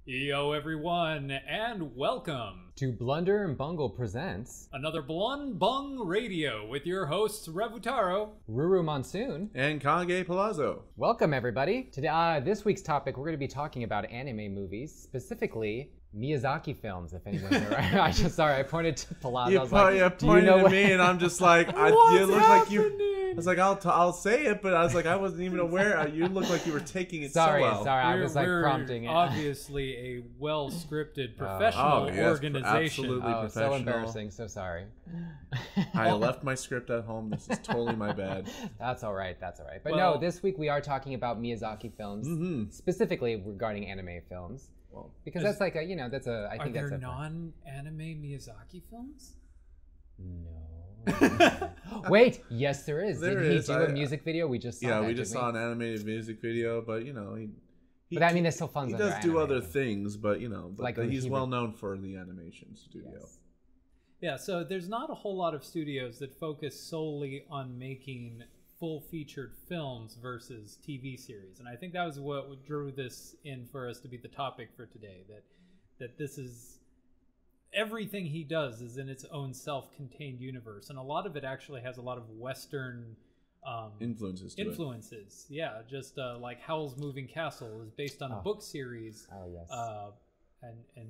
Yo everyone, and welcome to Blunder'N'Bungle presents another Blun-Bung Radio with your hosts Revutaro, Ruru Monsoon, and Kage Palazzo. Welcome everybody. Today, this week's topic, we're going to be talking about anime movies, specifically Miyazaki films. If anyone's right, I pointed to Palazzo. You pointed at me, and I'm just like, you look like you. I was like, I'll say it, but I was like, I wasn't even aware. You look like you were taking it so well. Sorry, I was like prompting it. Obviously, a well-scripted professional organization. Absolutely professional. So embarrassing. So sorry. I left my script at home. This is totally my bad. That's all right. But well, no, this week we are talking about Miyazaki films, specifically regarding anime films. Well, because that's like a, that's a. I think that's a. Are there non-anime Miyazaki films? No. Wait, yes, there is. Did he do a music video? We just saw that, we just saw an animated music video, but but I mean, it still funds. He does do other things, but he's well known for the animation studio. Yes. Yeah, so there's not a whole lot of studios that focus solely on making full-featured films versus TV series, and I think that was what drew this in for us to be the topic for today. That this is. Everything he does is in its own self-contained universe, and a lot of it actually has a lot of Western influences. Yeah, just like Howl's Moving Castle is based on a book series. Oh yes. And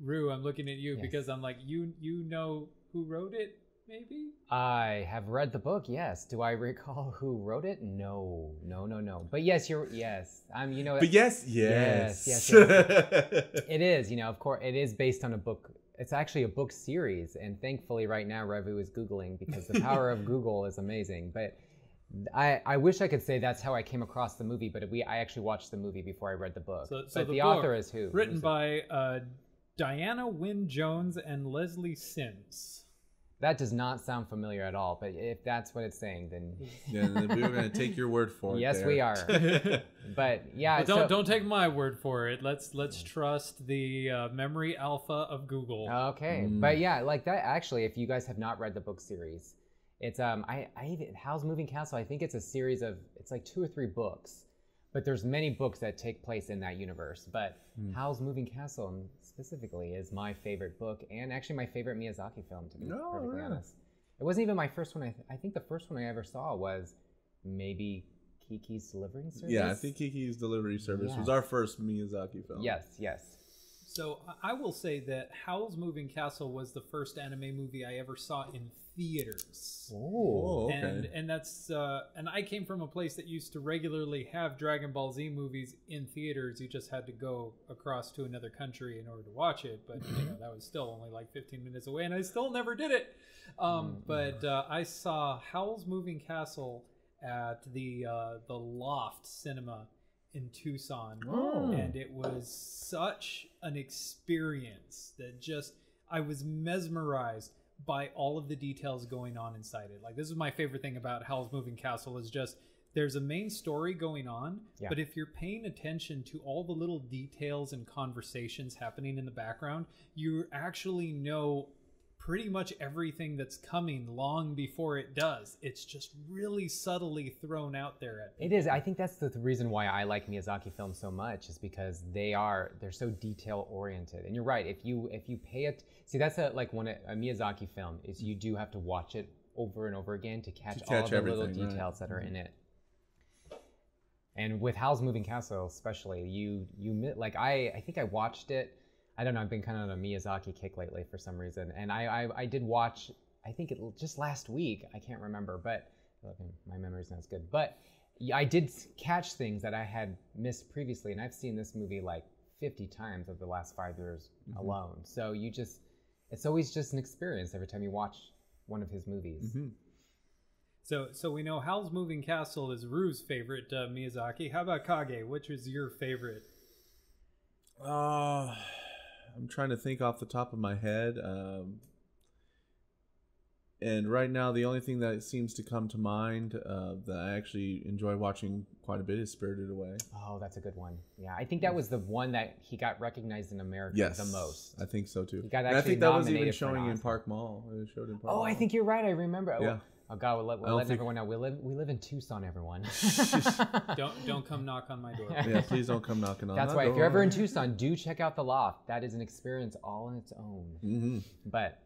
Rue, I'm looking at you because I'm like, you know who wrote it? Maybe I have read the book. Yes. Do I recall who wrote it? No. But yes, yes. But yes. It is. Of course, it is based on a book. It's actually a book series, and thankfully, right now, Revu is Googling because the power of Google is amazing. But I wish I could say that's how I came across the movie, but I actually watched the movie before I read the book. So the author is who? Written by Diana Wynne Jones and Leslie Sims. That does not sound familiar at all, but if that's what it's saying, then we were going to take your word for it. Yes, we are. But yeah, but don't take my word for it. Let's trust the memory alpha of Google. Okay, but yeah, like that. Actually, if you guys have not read the book series, it's Howl's Moving Castle. I think it's a series of like 2 or 3 books, but there's many books that take place in that universe. But Howl's Moving Castle specifically is my favorite book, and actually my favorite Miyazaki film, to be perfectly honest. It wasn't even my first one. I think the first one I ever saw was maybe Kiki's Delivery Service. Yeah, I think Kiki's Delivery Service was our first Miyazaki film. Yes. So I will say that Howl's Moving Castle was the first anime movie I ever saw in theaters. Oh, okay. And that's and I came from a place that used to regularly have Dragon Ball Z movies in theaters. You just had to go across to another country in order to watch it, but that was still only like 15 minutes away, and I still never did it. But I saw Howl's Moving Castle at the Loft Cinema in Tucson, and it was such an experience that I was mesmerized by all of the details going on inside it. Like, this is my favorite thing about Howl's Moving Castle is just there's a main story going on, but if you're paying attention to all the little details and conversations happening in the background, you actually know pretty much everything that's coming long before it does. It's just really subtly thrown out there at people. It is. I think that's the reason why I like Miyazaki films so much, is because they're so detail oriented. And you're right. If you pay it, see, that's a Miyazaki film is you do have to watch it over and over again to catch all the little details that are in it. And with Howl's Moving Castle, especially, I think I watched it. I don't know. I've been kind of on a Miyazaki kick lately for some reason, and I did watch. I think it just last week. I can't remember, but my memory's not as good. But I did catch things that I had missed previously, and I've seen this movie like 50 times over the last 5 years alone. So it's always just an experience every time you watch one of his movies. So we know Howl's Moving Castle is Rue's favorite Miyazaki. How about Kage? Which is your favorite? I'm trying to think off the top of my head. And right now, the only thing that seems to come to mind that I actually enjoy watching quite a bit is Spirited Away. Oh, that's a good one. Yeah, I think that was the one that he got recognized in America the most. I think so too. He got I think that was even showing in Park Mall. It showed in Park Mall. I think you're right. I remember. Yeah. Oh God, we're letting everyone know we live in Tucson, everyone. Don't come knock on my door. Yeah, please don't come knocking on. That's that why door. if you're ever in Tucson, do check out the Loft. That is an experience all on its own. Mm-hmm. But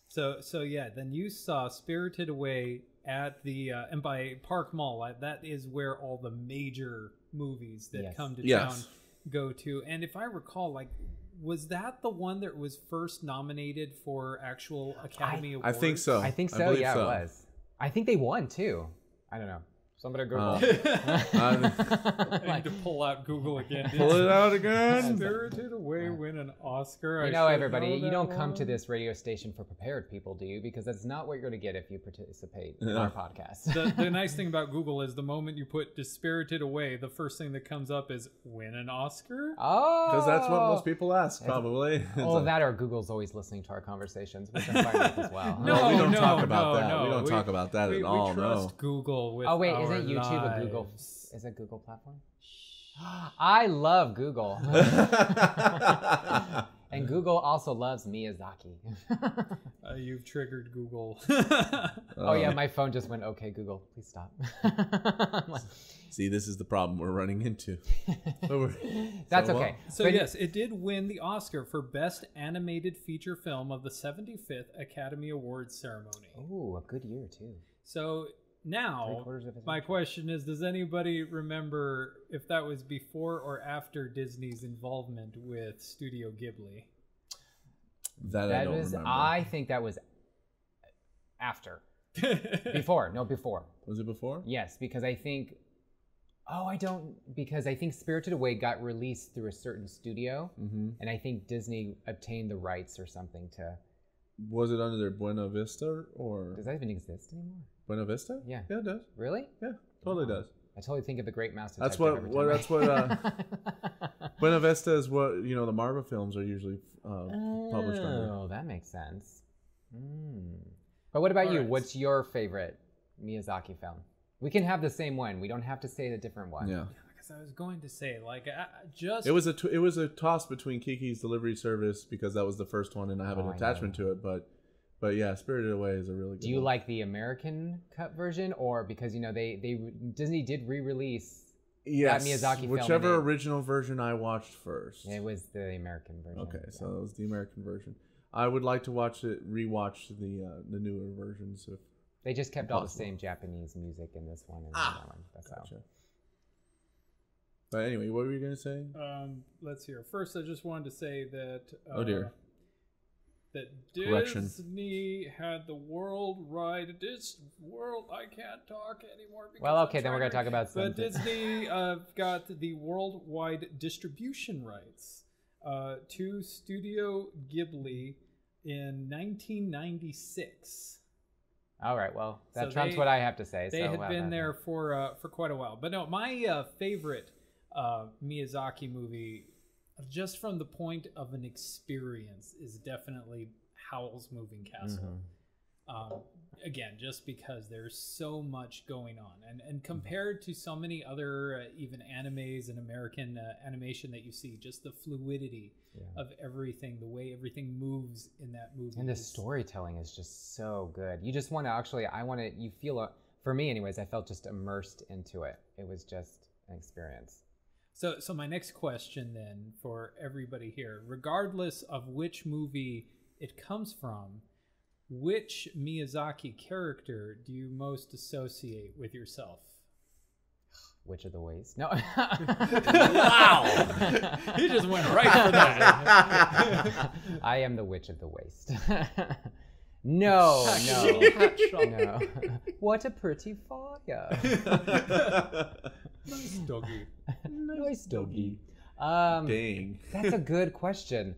So yeah, then you saw Spirited Away at the and by Park Mall. That is where all the major movies that come to town go to. And if I recall, like, was that the one that was first nominated for actual Academy Awards? I think so. I think so. Yeah, it was. I think they won too. I don't know. Somebody Google. I need to pull out Google again. Pull it out again. Spirited Away win an Oscar. You know, everybody, you don't come to this radio station for prepared people, do you? Because that's not what you're going to get if you participate in our podcast. The nice thing about Google is the moment you put Spirited Away, the first thing that comes up is win an Oscar. Oh, because that's what most people ask, probably. All of that, or Google's always listening to our conversations, which I'm fine with as well. No, we don't talk about that. We don't talk about that at all. We trust Google with. Oh wait, isn't YouTube a Google? Is it a Google platform? I love Google. And Google also loves Miyazaki. You've triggered Google. Oh yeah, my phone just went, okay, Google, please stop. See, this is the problem we're running into. That's okay. So yes, it did win the Oscar for Best Animated Feature Film of the 75th Academy Awards ceremony. Oh, a good year too. So now, my question is, does anybody remember if that was before or after Disney's involvement with Studio Ghibli? That I don't remember. I think that was after. Before. Was it before? Yes, because I think... because I think Spirited Away got released through a certain studio, and I think Disney obtained the rights or something to... Was it under their Buena Vista, or... Does that even exist anymore? Buena Vista? Yeah. Yeah, it does. Really? Yeah, totally does. I totally think of the Great Mouse That's Detective. Buena Vista is what, you know, the Marvel films are usually published under. Oh, that makes sense. But what about you? Right. What's your favorite Miyazaki film? We can have the same one. We don't have to say the different one. Yeah. Because I was going to say, like, It was a toss between Kiki's Delivery Service, because that was the first one and I have an attachment to it, but yeah, Spirited Away is a really good one. Do you like the American cut version, or because, you know, Disney did re-release that Miyazaki film? Whichever original version I watched first. It was the American version. Okay, so it was the American version. I would like to rewatch the newer versions. If they just kept all the same Japanese music in this one and that one. That's gotcha. how. But anyway, what were you gonna say? Let's hear. First, I just wanted to say that. Oh dear. That Correction. Disney had the worldwide. I can't talk anymore. Well, okay, then we're gonna talk about something. But Disney got the worldwide distribution rights to Studio Ghibli in 1996. All right, well, that trumps what I have to say. They had been there for quite a while. But no, my favorite Miyazaki movie, just from the point of an experience, is definitely Howl's Moving Castle. Again, just because there's so much going on, and compared to so many other even animes and American animation that you see, just the fluidity of everything, the way everything moves in that movie, and the storytelling is just so good. You just want to you feel for me anyways, I felt just immersed into it. It was just an experience. So my next question then for everybody here, regardless of which movie it comes from, which Miyazaki character do you most associate with yourself? Witch of the Waste. No. Wow. He just went right for that. I am the Witch of the Waste. No. What a pretty fire. Nice doggy. Nice doggy. Dang. That's a good question.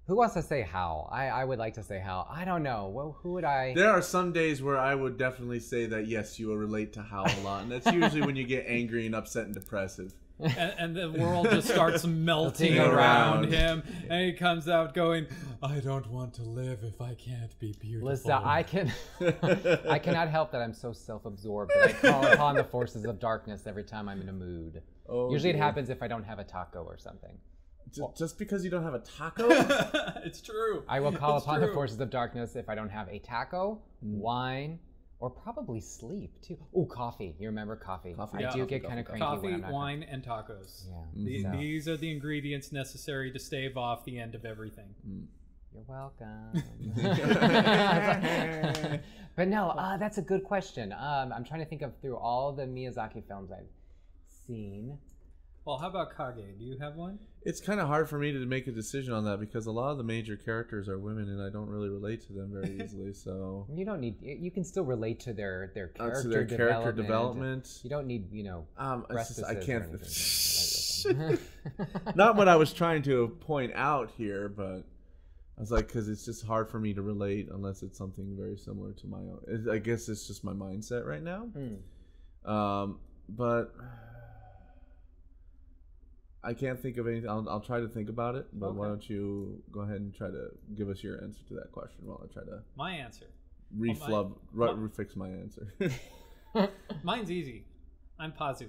Who wants to say Howl? I would like to say Howl. I don't know. Well, who would I... There are some days where I would definitely say that, yes, you will relate to Howl a lot. And that's usually when you get angry and upset and depressive. And the world just starts melting around him. And he comes out going, I don't want to live if I can't be beautiful. Listen, I cannot help that I'm so self-absorbed that I call upon the forces of darkness every time I'm in a mood. Oh, Usually it happens if I don't have a taco or something. Just because you don't have a taco? It's true. I will call upon the forces of darkness if I don't have a taco, wine, or probably sleep too. Oh, coffee. You remember coffee? Coffee. I do get kind of cranky Coffee, when I'm not wine, and tacos. Yeah. These are the ingredients necessary to stave off the end of everything. You're welcome. But no, that's a good question. I'm trying to think of through all the Miyazaki films I've seen. Well, how about Kage? Do you have one? It's kind of hard for me to make a decision on that because a lot of the major characters are women, and I don't really relate to them very easily. So You don't need. You can still relate to their character to their character development. development. You don't need It's just, I breastises or can't. anything. Not what I was trying to point out here, but I was like, because it's just hard for me to relate unless it's something very similar to my own. I guess it's just my mindset right now. But I can't think of anything. I'll try to think about it, but why don't you go ahead and try to give us your answer to that question while I try to My answer. refix my answer. Mine's easy. I'm Pazu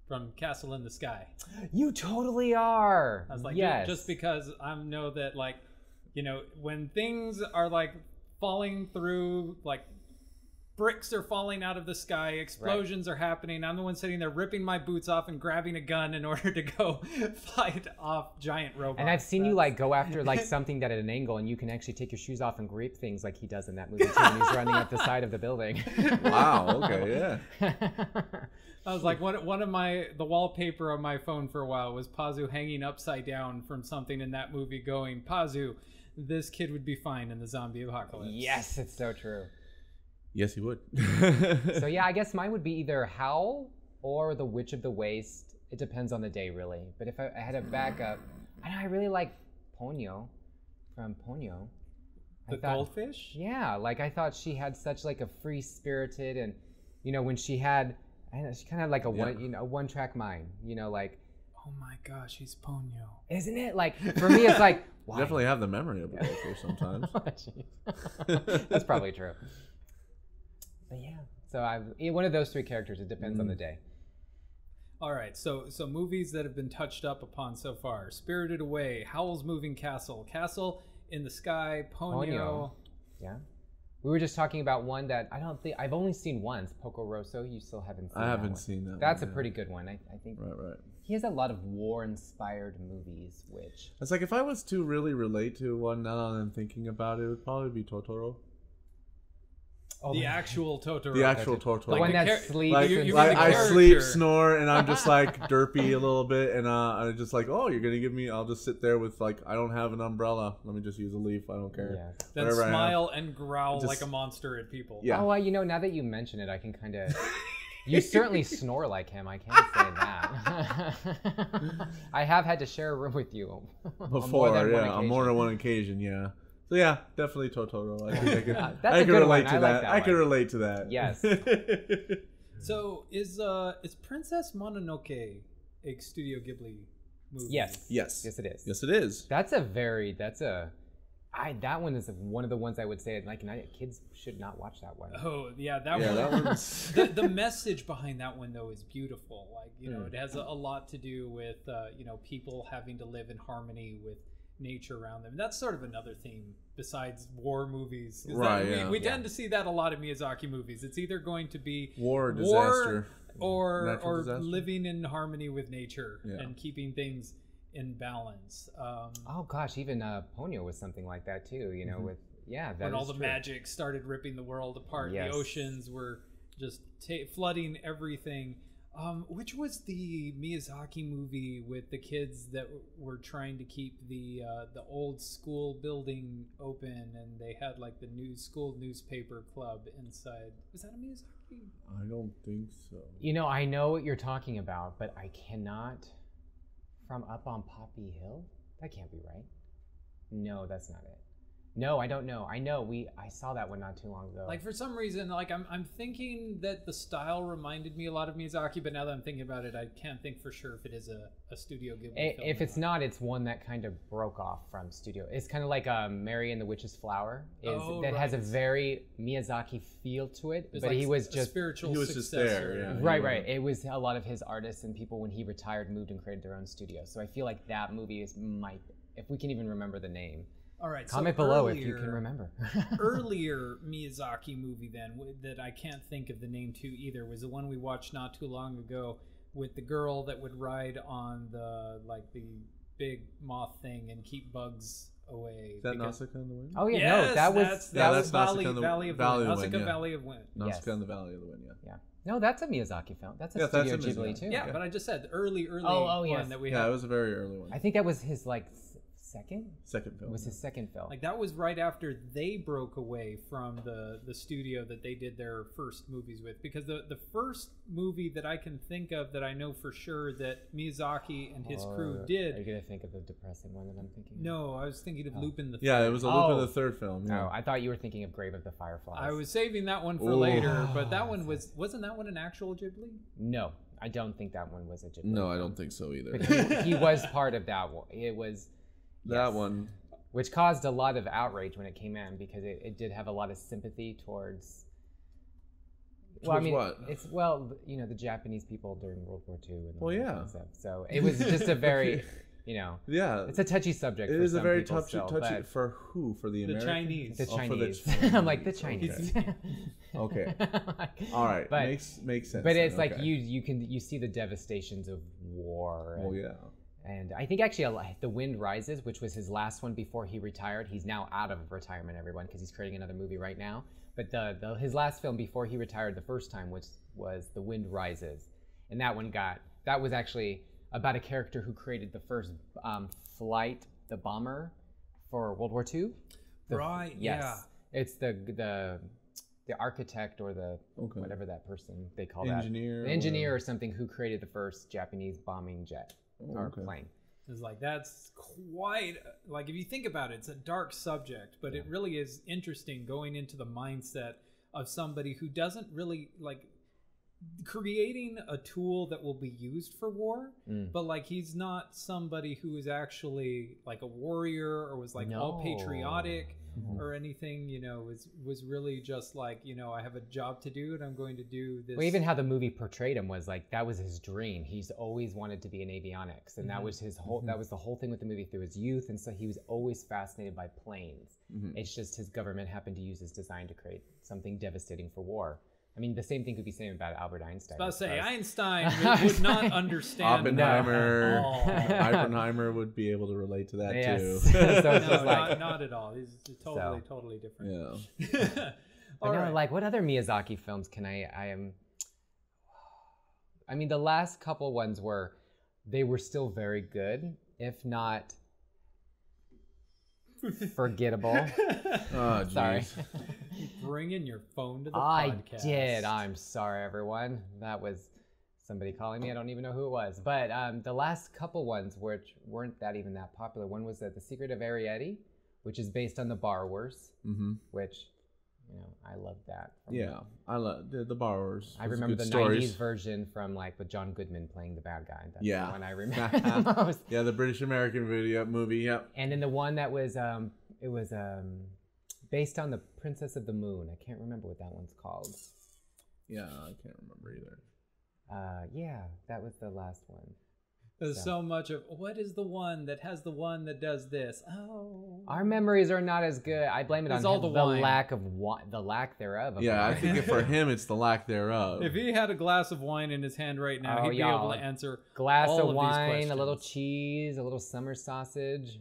from Castle in the Sky. You totally are. I was like, yes. just because I know that, like, you know, when things are like falling through, like bricks are falling out of the sky, explosions are happening, I'm the one sitting there ripping my boots off and grabbing a gun in order to go fight off giant robots. And I've seen you like go after like something that at an angle, and you can actually take your shoes off and grip things like he does in that movie too when he's running up the side of the building. Wow. Okay. Yeah. I was like, the wallpaper on my phone for a while was Pazu hanging upside down from something in that movie going, Pazu, this kid would be fine in the zombie apocalypse. Yes, it's so true. Yes, he would. So yeah, I guess mine would be either Howl or The Witch of the Waste. It depends on the day, really. But if I had a backup, I really like Ponyo from Ponyo. The goldfish? Yeah, like I thought she had such like a free-spirited, and you know when she had, she kind of had like a one-track mind. You know, like. Oh my gosh, he's Ponyo. Isn't it? Like for me, it's like. Why? Definitely have the memory of a goldfish sometimes. That's probably true. But yeah, so one of those three characters. It depends on the day. All right, so movies that have been touched up upon so far: Spirited Away, Howl's Moving Castle, Castle in the Sky, Ponyo. Yeah, we were just talking about one that I don't think I've only seen once. Poco Rosso. You still haven't seen. I haven't seen that. That's a pretty good one. I think. Right. He has a lot of war-inspired movies, which. It's like if I was to really relate to one now that I'm thinking about it, it would probably be Totoro. Oh, the actual Totoro. The actual Totoro. The one that sleeps. Like I sleep, snore, and I'm just like derpy a little bit, and I'm just like, oh, you're gonna give me? I'll just sit there with like, I don't have an umbrella. Let me just use a leaf. I don't care. Yeah. Then whatever smile and growl like a monster at people. Yeah. Oh, well, you know, now that you mention it, I can kind of. You certainly snore like him. I can't say that. I have had to share a room with you before, on more than one occasion, yeah. So yeah, definitely Totoro. I think I could relate to that. I could relate to that. Yes. So is Princess Mononoke a Studio Ghibli movie? Yes. Yes. Yes, it is. Yes, it is. That one is one of the ones I would say like kids should not watch that one. Oh yeah, that one's the message behind that one though is beautiful. Like it has a lot to do with people having to live in harmony with nature around them. That's sort of another theme besides war movies. We tend to see that a lot in Miyazaki movies. It's either going to be war, disaster, or disaster. Living in harmony with nature and keeping things in balance. Oh gosh, even Ponyo was something like that too. You know, when all the magic started ripping the world apart, the oceans were just flooding everything. Which was the Miyazaki movie with the kids that were trying to keep the old school building open, and they had like the school newspaper club inside? Was that a Miyazaki? I don't think so. You know, I know what you're talking about, but I cannot. From Up on Poppy Hill? That can't be right. No, that's not it. No, I don't know. I saw that one not too long ago. Like for some reason, like I'm thinking that the style reminded me a lot of Miyazaki, but now that I'm thinking about it, I can't think for sure if it is a Studio Ghibli film. If it's not, it's one that kind of broke off from Studio. It's kind of like Mary and the Witch's Flower. Has a very Miyazaki feel to it, but like he was just spiritual. He was just there. Yeah. Right. It was a lot of his artists and people when he retired moved and created their own studio. So I feel like that movie might, if we can even remember the name. All right. Comment so below if you can remember. Earlier Miyazaki movie then that I can't think of the name to either was the one we watched not too long ago with the girl that would ride on the big moth thing and keep bugs away. Is that Nausicaa in the Wind? Oh yeah, yes, no, that was that's Valley Nausicaa of the Wind. Nausicaa Valley of Wind. Nausicaa in the Valley of the Wind. Yeah. No, that's a Miyazaki film. That's a Studio Ghibli too. Yeah, but I just said early yes. one that we had. Yeah, it was a very early one. I think that was his second film. It was his second film. Like that was right after they broke away from the studio that they did their first movies with, because the first movie that I can think of that I know for sure that Miyazaki and his crew did. Are you gonna think of the depressing one that I'm thinking of? No, I was thinking of Lupin the Third. Yeah, it was a Lupin the Third film. Yeah. No, I thought you were thinking of Grave of the Fireflies. I was saving that one for later, but that one wasn't that one an actual Ghibli? No, I don't think that one was a Ghibli. No, I don't think so either. But he was part of that one. It was that one. Which caused a lot of outrage when it came in, because it did have a lot of sympathy towards. Well, I mean, what? it's the Japanese people during World War II and well, yeah. stuff. So it was just a very, yeah, it's a touchy subject. It is a very touchy for who? For the Americans? Chinese. The Chinese. For the I'm like the Chinese. Okay. All right. But, makes sense. But it's then. like you see the devastations of war. Oh yeah. And I think actually The Wind Rises, which was his last one before he retired. He's now out of retirement, everyone, because he's creating another movie right now. But his last film before he retired the first time was The Wind Rises. And that was actually about a character who created the first flight, the bomber for World War II. Right, yes. yeah. It's the architect or whatever that person they call engineer, the engineer or something, who created the first Japanese bombing jet. Or plane. It's like, that's quite, like, if you think about it, it's a dark subject, but it really is interesting going into the mindset of somebody who doesn't really like creating a tool that will be used for war, but like he's not somebody who is actually like a warrior or was like all patriotic or anything, was really just like, I have a job to do and I'm going to do this. Well, even how the movie portrayed him was like, that was his dream. He's always wanted to be in avionics, and that was his whole, that was the whole thing with the movie through his youth, and so he was always fascinated by planes. It's just his government happened to use his design to create something devastating for war. I mean, the same thing could be said about Albert Einstein. I was about to say, Einstein would not understand Oppenheimer. that. Oppenheimer would be able to relate to that too. So no, not at all. He's totally different. Yeah. But no, like, what other Miyazaki films can I mean, the last couple ones they were still very good, if not forgettable. Oh, sorry. Bringing your phone to the podcast. podcast. I did. I'm sorry, everyone. That was somebody calling me. I don't even know who it was. But the last couple ones, which weren't even that popular, one was The Secret of Arrietty, which is based on The Borrowers, which, I love that. Yeah, I love The Borrowers. I remember the stories. 90s version from with John Goodman playing the bad guy. That's the one I remember most. Yeah, the British American movie. Yep. And then the one that was it was based on The Princess of the Moon. I can't remember what that one's called. Yeah, I can't remember either. Yeah, that was the last one. There's so much of, what is the one that has the one that does this? Oh, our memories are not as good. I blame it on all the lack of the lack thereof. Yeah, I think for him it's the lack thereof. If he had a glass of wine in his hand right now, he'd be able to answer glass all of these wine, questions. a little cheese, a little summer sausage.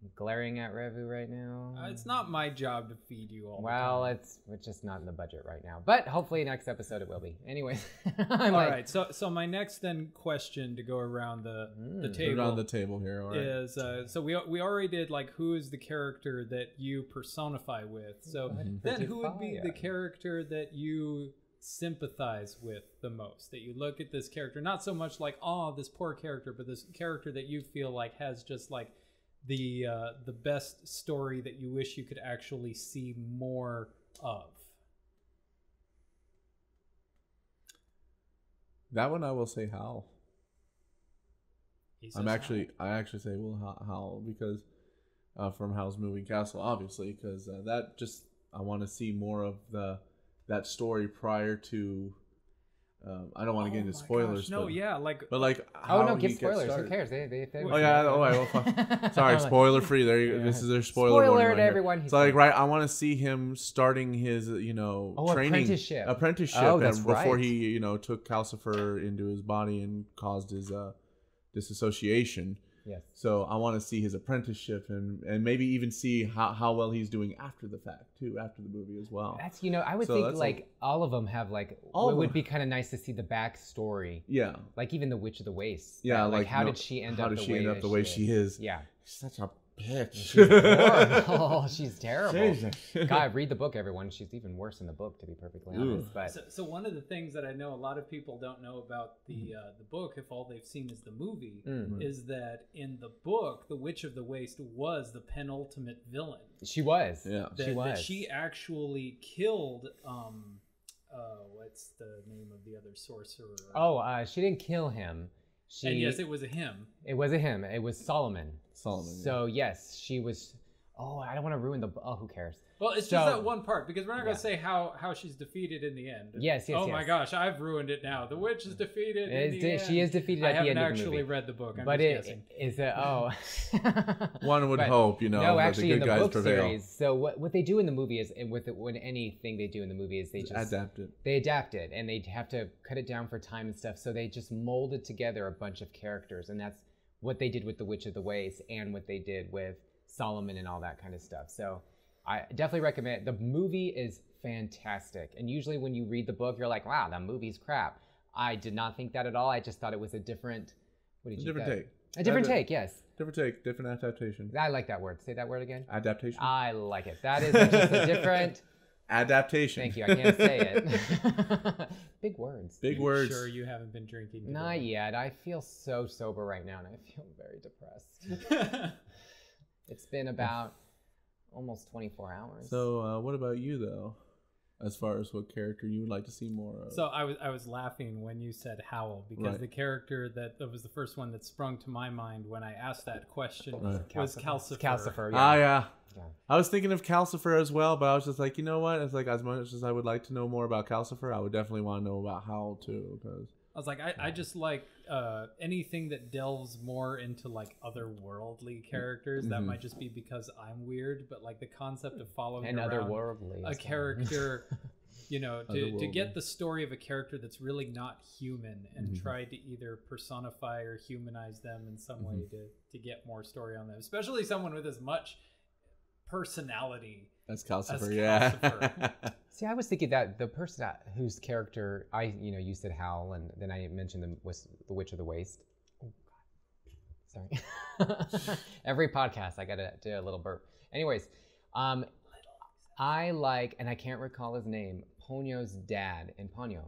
I'm glaring at Revu right now. It's not my job to feed you all. Well, it's just not in the budget right now, but hopefully next episode it will be. Anyway, all right. So my next question to go around the table. Around the table here, all right. Is so we already did who is the character that you personify with. So then who would be the character that you sympathize with the most? That you look at this character, not so much this poor character, but this character that you feel has just the best story that you wish you could actually see more of. That one I will say Howl. I actually say Howl because from Howl's Moving Castle, obviously, because I want to see more of that story prior to I don't want to get into my spoilers. gosh, no, yeah, like but like, how no, he give gets spoilers. Who started. cares? They Oh yeah. Oh, well, fuck. Sorry, spoiler free. There you go. This is their spoiler warning Spoiler right to here. everyone. So like, right, I want to see him starting his, training apprenticeship, Oh, that's before right. he, took calcifer into his body and caused his disassociation. Yes. So I want to see his apprenticeship and maybe even see how well he's doing after the fact too, after the movie as well. That's I would think like all of them have like it would be kind of nice to see the backstory. Yeah. Like even the Witch of the Waste. Yeah. Like how did she end up the way she is? Yeah. She's such a bitch. She's horrible. She's terrible. Jesus. God, read the book, everyone. She's even worse in the book, to be perfectly honest. But so one of the things that I know a lot of people don't know about the book, if all they've seen is the movie, is that in the book, the Witch of the Waste was the penultimate villain. she was. Yeah. She was. That she actually killed. What's the name of the other sorcerer? She didn't kill him. And yes, it was a him. It was a him. It was Solomon. Solomon. So yes, she was. Oh, I don't want to ruin the. Oh, who cares? Well, it's just that one part, because we're not going to say how she's defeated in the end. Yes. Oh my gosh, I've ruined it now. The witch is defeated. She is defeated at the end of the movie. I haven't actually read the book. I'm but just guessing. One would hope, no, that actually, the in good the guys book prevail. series. So what they do in the movie is, when anything they do in the movie is they just adapt it. They adapt it, and they have to cut it down for time and stuff. So they just molded together a bunch of characters, and that's what they did with the Witch of the Waste and what they did with Solomon and all that kind of stuff. So I definitely recommend it. The movie is fantastic. And usually when you read the book, you're like, wow, that movie's crap. I did not think that at all. I just thought it was a different, take. A different take, yes. Different take, different adaptation. I like that word. Say that word again. Adaptation. I like it. That is just a different... Adaptation. Thank you. I can't say it. Big words. Big words. Sure, you haven't been drinking today. Not yet. I feel so sober right now, and I feel very depressed. It's been about almost 24 hours. So, what about you, though? As far as what character you would like to see more of? So I was laughing when you said Howl, because the character that was the first one that sprung to my mind when I asked that question was Calcifer. Calcifer, yeah. I was thinking of Calcifer as well, but I was just like, you know what? It's like, as much as I would like to know more about Calcifer, I would definitely want to know about Howl too. Because I was like, I just like anything that delves more into like otherworldly characters. That might just be because I'm weird, but like the concept of following around otherworldly a character, to get the story of a character that's really not human and try to either personify or humanize them in some way to get more story on them, especially someone with as much personality. That's Calcifer, Calcifer. See, I was thinking that the person whose character you said Howl, and then I mentioned the Witch of the Waste. Oh God, sorry. Every podcast, I gotta do a little burp. Anyways, I like, and I can't recall his name, Ponyo's dad in Ponyo,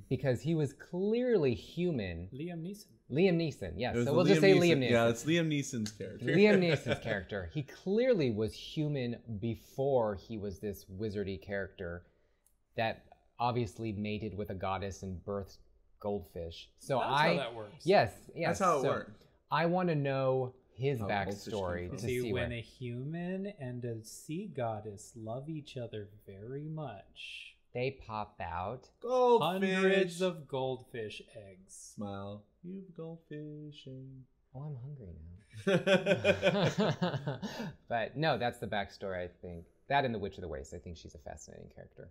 because he was clearly human. Liam Neeson, yes. So we'll just say Liam Neeson. Yeah, it's Liam Neeson's character. Liam Neeson's character. He clearly was human before he was this wizardy character that obviously mated with a goddess and birthed goldfish. So that's how that works. Yes. That's how it worked. I want to know his backstory to see when a human and a sea goddess love each other very much, they pop out hundreds of goldfish eggs. Smile. You goldfishing. Oh, I'm hungry now. But no, that's the backstory, I think. That and the Witch of the Waste. I think she's a fascinating character.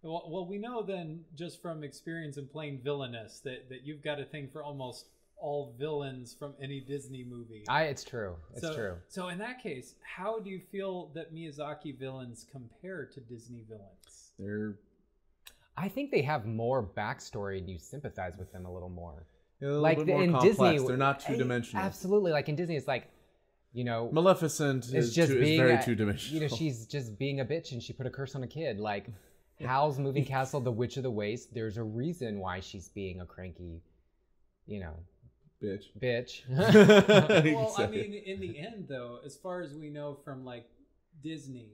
Well, we know then, just from experience in playing villainous, that you've got a thing for almost all villains from any Disney movie. It's true. It's true. So in that case, how do you feel that Miyazaki villains compare to Disney villains? I think they have more backstory and you sympathize with them a little more. Like in complex. Disney, they're not two-dimensional. Absolutely. Like in Disney, it's like, Maleficent is very two-dimensional. She's just being a bitch and she put a curse on a kid. Like Howl's Moving Castle, The Witch of the Waste, there's a reason why she's being a cranky, bitch. Well, I mean, in the end, though, as far as we know from like Disney,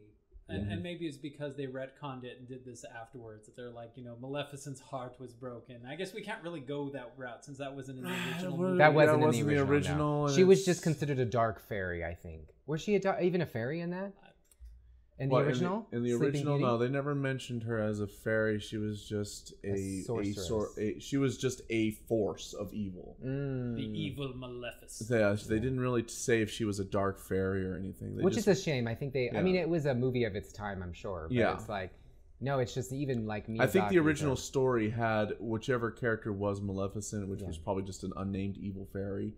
and maybe it's because they retconned it and did this afterwards, that they're like, Maleficent's heart was broken. I guess we can't really go that route since that wasn't in the original movie. That wasn't in the original. No. She was just considered a dark fairy, I think. Was she even a fairy in that? In the original? In the Sleeping original, Beauty? no, they never mentioned her as a fairy. She was just she was just a force of evil. The evil Maleficent. Yeah, they didn't really say if she was a dark fairy or anything. Which is a shame. I think I mean, it was a movie of its time, I'm sure. But it's like, no, it's just even like Miyazaki. I think the original story had whichever character was Maleficent, which was probably just an unnamed evil fairy,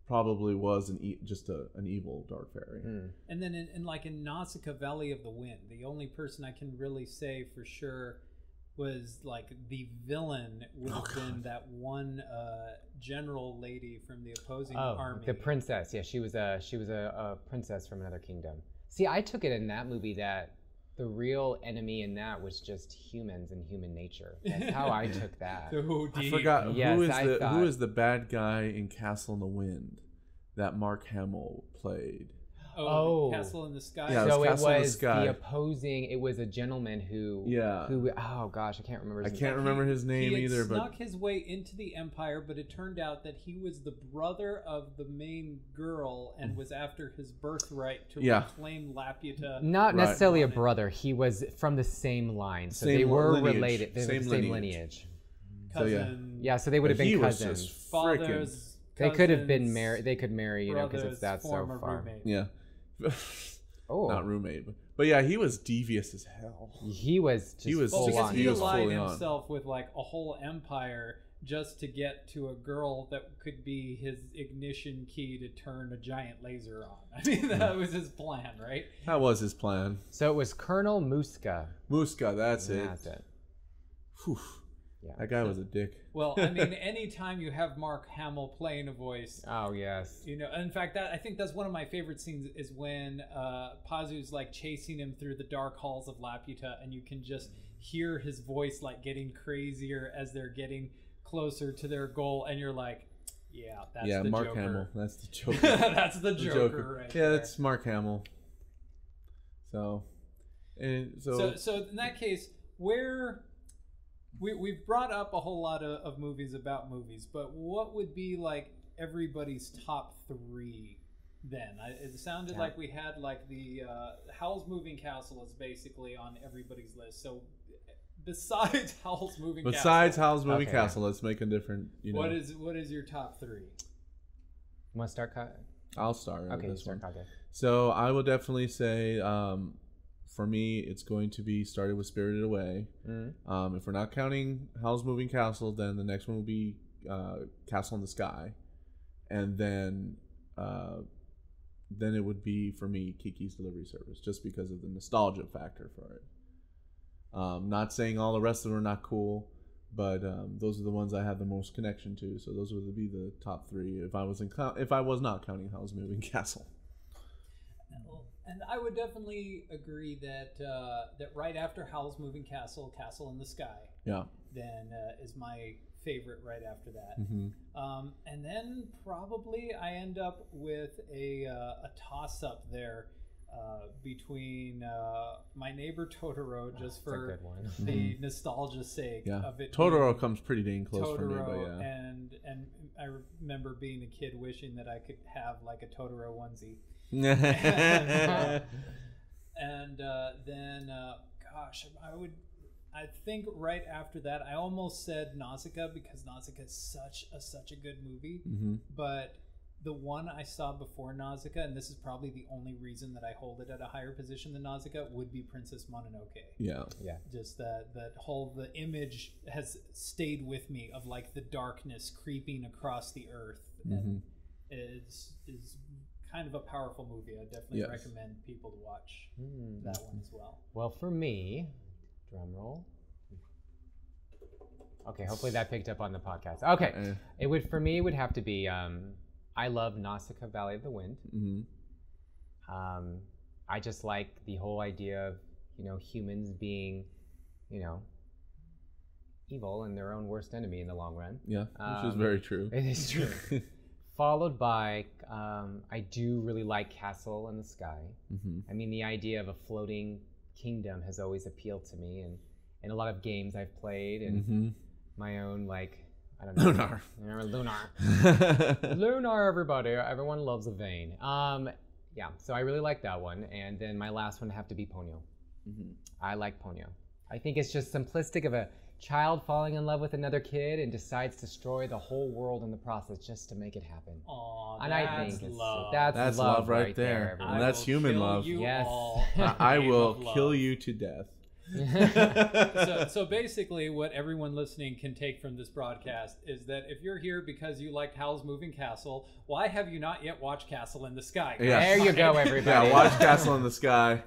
probably was just an evil dark fairy. And then in Nausicaa Valley of the Wind, the only person I can really say for sure was like the villain would have been that one general lady from the opposing army. The princess. Yeah, she was a princess from another kingdom. See, I took it in that movie that the real enemy in that was just humans and human nature. That's how I took that. I forgot who is the bad guy in Castle in the Wind that Mark Hamill played. Castle in the Sky. Yeah, so it was the opposing. It was a gentleman who. Oh gosh, I can't remember. I can't remember his name either. He snuck his way into the Empire, but it turned out that he was the brother of the main girl and was after his birthright to reclaim Laputa. Not necessarily a brother. He was from the same line, so they were related. They were the same lineage. Cousin. So they would have been cousins. Fathers. They could have been married. They could marry, you know, because it's that so far. Roommate. Yeah. Not roommate, but yeah, he was devious as hell. He was full on. He allied himself with like a whole empire just to get to a girl that could be his ignition key to turn a giant laser on. I mean, that was his plan, right? That was his plan. So it was Colonel Muska. Muska, that's it. Whew. Yeah. That guy was a dick. Well, I mean, anytime you have Mark Hamill playing a voice. Oh, yes. You know, in fact, I think that's one of my favorite scenes is when Pazu's like chasing him through the dark halls of Laputa, and you can just hear his voice like getting crazier as they're getting closer to their goal, and you're like, that's the Mark Joker. Hamill. That's the Joker. That's the Joker right there. That's Mark Hamill. So in that case, where... We've brought up a whole lot of movies about movies, but what would be like everybody's top three then? It sounded like we had like the Howl's Moving Castle is basically on everybody's list. So besides Howl's Moving Castle, let's make a different, you know. What is your top three? Want to start? I'll start. Okay, this one. Okay. So I will definitely say, for me, it's going to be started with Spirited Away. If we're not counting Howl's Moving Castle, then the next one will be Castle in the Sky, and then it would be for me Kiki's Delivery Service, just because of the nostalgia factor for it. Not saying all the rest of them are not cool, but those are the ones I have the most connection to. So those would be the top three if I was not counting Howl's Moving Castle. And I would definitely agree that that right after Howl's Moving Castle, Castle in the Sky, then is my favorite right after that. And then probably I end up with a toss-up there between My Neighbor Totoro, just for the nostalgia's sake of it. Totoro comes pretty dang close Totoro, for me, but and I remember being a kid wishing that I could have like a Totoro onesie. And then I think right after that I almost said Nausicaa, because Nausicaa is such a good movie, but the one I saw before Nausicaa, and this is probably the only reason that I hold it at a higher position than Nausicaa, would be Princess Mononoke. Just the image has stayed with me of like the darkness creeping across the earth, and is kind of a powerful movie. I definitely recommend people to watch that one as well. Well, for me, drum roll. Okay, hopefully that picked up on the podcast. Okay, it would have to be. I love Nausicaa Valley of the Wind. I just like the whole idea of humans being evil and their own worst enemy in the long run. Which is very true. It is true. Followed by, I do really like Castle in the Sky. I mean, the idea of a floating kingdom has always appealed to me, and in a lot of games I've played, and my own, like, I don't know. Lunar. Lunar, everybody. Everyone loves a vein. Yeah, so I really like that one. And then my last one would have to be Ponyo. I like Ponyo. I think it's just simplistic of a child falling in love with another kid and decides to destroy the whole world in the process just to make it happen. Aw, And that's I think love. that's love right there. everyone. And that's human love. Yes. I will kill you to death. So basically what everyone listening can take from this broadcast is that if you're here because you liked Howl's Moving Castle, why have you not yet watched Castle in the Sky? Yeah. There you go, everybody. Yeah, watch Castle in the Sky.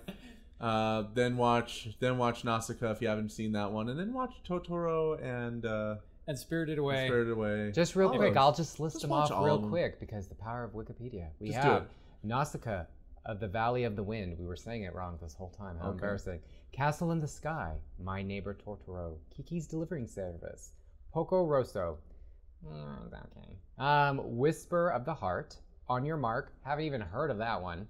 Then watch Nausicaa if you haven't seen that one, and then watch Totoro and Spirited Away. Spirited Away. Just real quick, those. I'll just list Just them watch off all real of them. quick because the power of Wikipedia. We Just do have it. Nausicaa of the Valley of the Wind. We were saying it wrong this whole time. How Okay. embarrassing. Castle in the Sky, My Neighbor Totoro, Kiki's Delivering Service, Poco Rosso. Okay. Whisper of the Heart, On Your Mark. Haven't even heard of that one.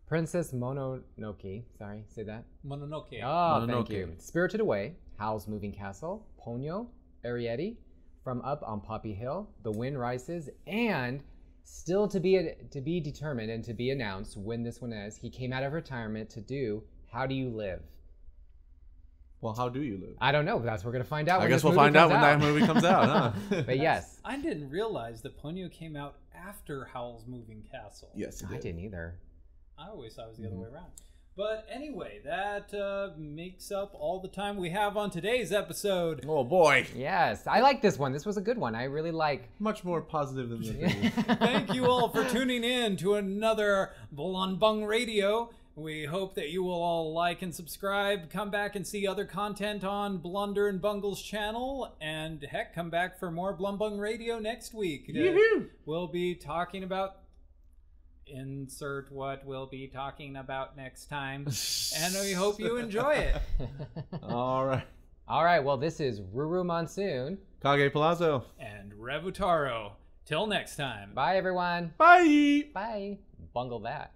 Princess Mononoke. Sorry, say that. Mononoke. Oh, thank Mononoke. you. Spirited Away, Howl's Moving Castle, Ponyo, Arrietty, From Up on Poppy Hill, The Wind Rises, and still to be determined and to be announced when this one is, he came out of retirement to do How Do You Live? Well, how do you live? I don't know. That's what we're going to find out. I when guess this we'll movie find out comes when that movie comes out, huh? But yes. I didn't realize that Ponyo came out after Howl's Moving Castle. Yes, it I did. didn't either. I always thought it was the other way around. But anyway, that makes up all the time we have on today's episode. Oh boy, Yes. I like this one. This was a good one. I really like. much more positive than the previous. Thank you all for tuning in to another Blun-Bung Radio. We hope that you will all like and subscribe, come back and see other content on Blunder'N'Bungle's channel, and heck, come back for more Blun-Bung Radio next week. Yoo-hoo! We'll be talking about... Insert what we'll be talking about next time. And we hope you enjoy it. All right. All right. Well, this is Ruru Monsoon. Kage Palazzo. And Revutaro. Till next time. Bye, everyone. Bye. Bye. Bungle that.